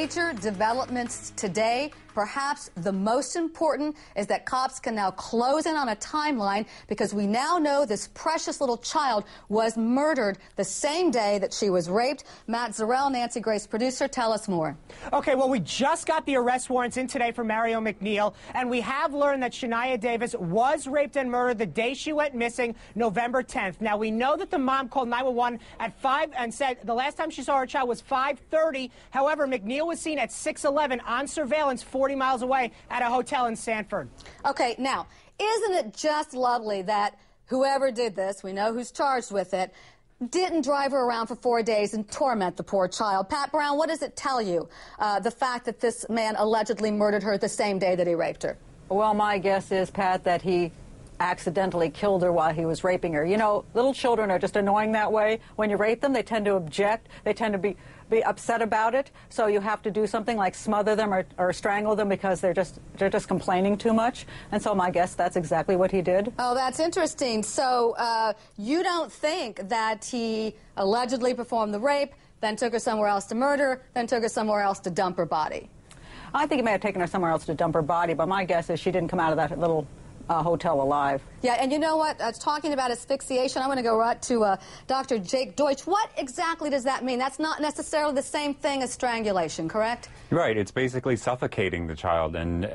major developments today. Perhaps the most important is that cops can now close in on a timeline because we now know this precious little child was murdered the same day that she was raped. Matt Zarrell, Nancy Grace producer, tell us more. Okay, well, we just got the arrest warrants in today for Mario McNeil, and we have learned that Shania Davis was raped and murdered the day she went missing, November 10th. Now, we know that the mom called 911 at 5 and said the last time she saw her child was 5:30. However, McNeil was seen at 6:11 on surveillance 40 miles away at a hotel in Sanford. Okay, now, isn't it just lovely that whoever did this, we know who's charged with it, didn't drive her around for 4 days and torment the poor child? Pat Brown, what does it tell you, the fact that this man allegedly murdered her the same day that he raped her? Well, my guess is, Pat, that he accidentally killed her while he was raping her. You know, little children are just annoying that way. When you rape them, they tend to object. They tend to be upset about it. So you have to do something like smother them or strangle them because they're just complaining too much. And so my guess that's exactly what he did. Oh, that's interesting. So you don't think that he allegedly performed the rape, then took her somewhere else to murder, then took her somewhere else to dump her body? I think he may have taken her somewhere else to dump her body, but my guess is she didn't come out of that little hotel alive. Yeah, and you know what? Talking about asphyxiation, I'm going to go right to Dr. Jake Deutsch. What exactly does that mean? That's not necessarily the same thing as strangulation, correct? Right. It's basically suffocating the child and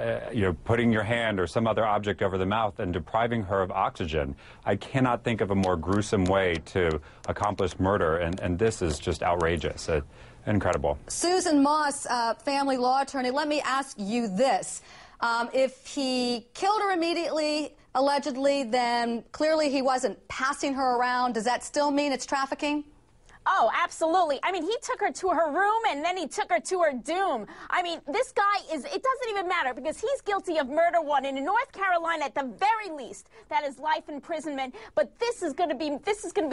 putting your hand or some other object over the mouth and depriving her of oxygen. I cannot think of a more gruesome way to accomplish murder, and this is just outrageous. Incredible. Susan Moss, family law attorney, let me ask you this. If he killed her immediately, allegedly, then clearly he wasn't passing her around. Does that still mean it's trafficking? Oh, absolutely. I mean, he took her to her room and then he took her to her doom. I mean, this guy it doesn't even matter because he's guilty of murder one. And in North Carolina, at the very least, that is life imprisonment. But this is going to be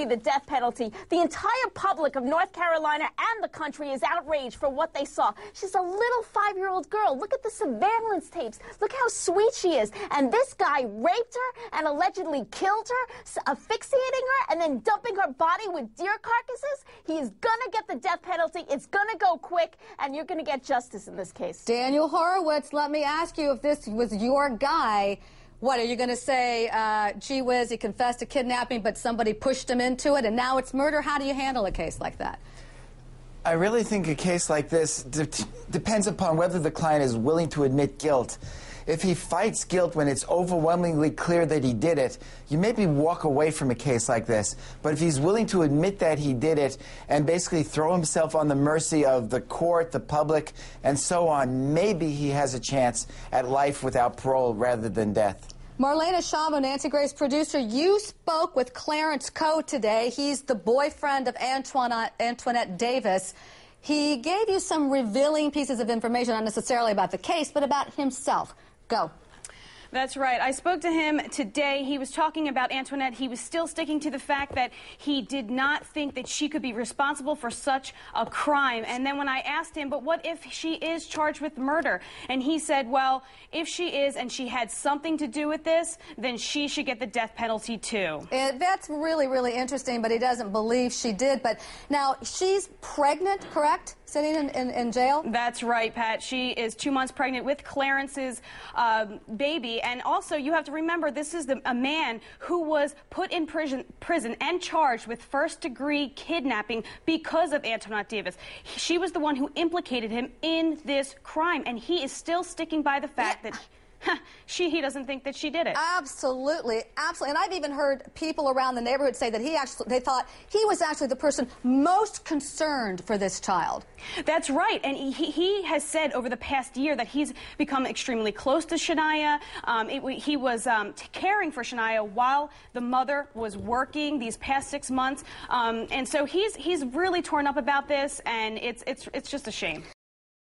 the death penalty. The entire public of North Carolina and the country is outraged for what they saw. She's a little 5-year-old girl. Look at the surveillance tapes. Look how sweet she is. And this guy raped her and allegedly killed her, asphyxiating her and then dumping her body with deer carcasses. He is going to get the death penalty. It's going to go quick, and you're going to get justice in this case. Daniel Horowitz, let me ask you, if this was your guy, what, are you going to say, gee whiz, he confessed to kidnapping, but somebody pushed him into it, and now it's murder? How do you handle a case like that? I really think a case like this depends upon whether the client is willing to admit guilt. If he fights guilt when it's overwhelmingly clear that he did it, you maybe walk away from a case like this. But if he's willing to admit that he did it and basically throw himself on the mercy of the court, the public, and so on, maybe he has a chance at life without parole rather than death. Marlena Shavo, Nancy Grace producer, you spoke with Clarence Coe today. He's the boyfriend of Antoinette Davis. He gave you some revealing pieces of information, not necessarily about the case, but about himself. Go. That's right. I spoke to him today. He was talking about Antoinette. He was still sticking to the fact that he did not think that she could be responsible for such a crime. And then when I asked him, but what if she is charged with murder? And he said, well, if she is and she had something to do with this, then she should get the death penalty too. That's really, really interesting, but he doesn't believe she did. But now, she's pregnant, correct? Sitting in jail? That's right, Pat. She is 2 months pregnant with Clarence's baby. And also, you have to remember, this is a man who was put in prison and charged with first-degree kidnapping because of Antoinette Davis. She was the one who implicated him in this crime, and he is still sticking by the fact that he doesn't think that she did it. Absolutely, absolutely. And I've even heard people around the neighborhood say that they thought he was actually the person most concerned for this child. That's right. And he has said over the past year that he's become extremely close to Shania. He was caring for Shania while the mother was working these past 6 months. And so he's really torn up about this, and it's just a shame.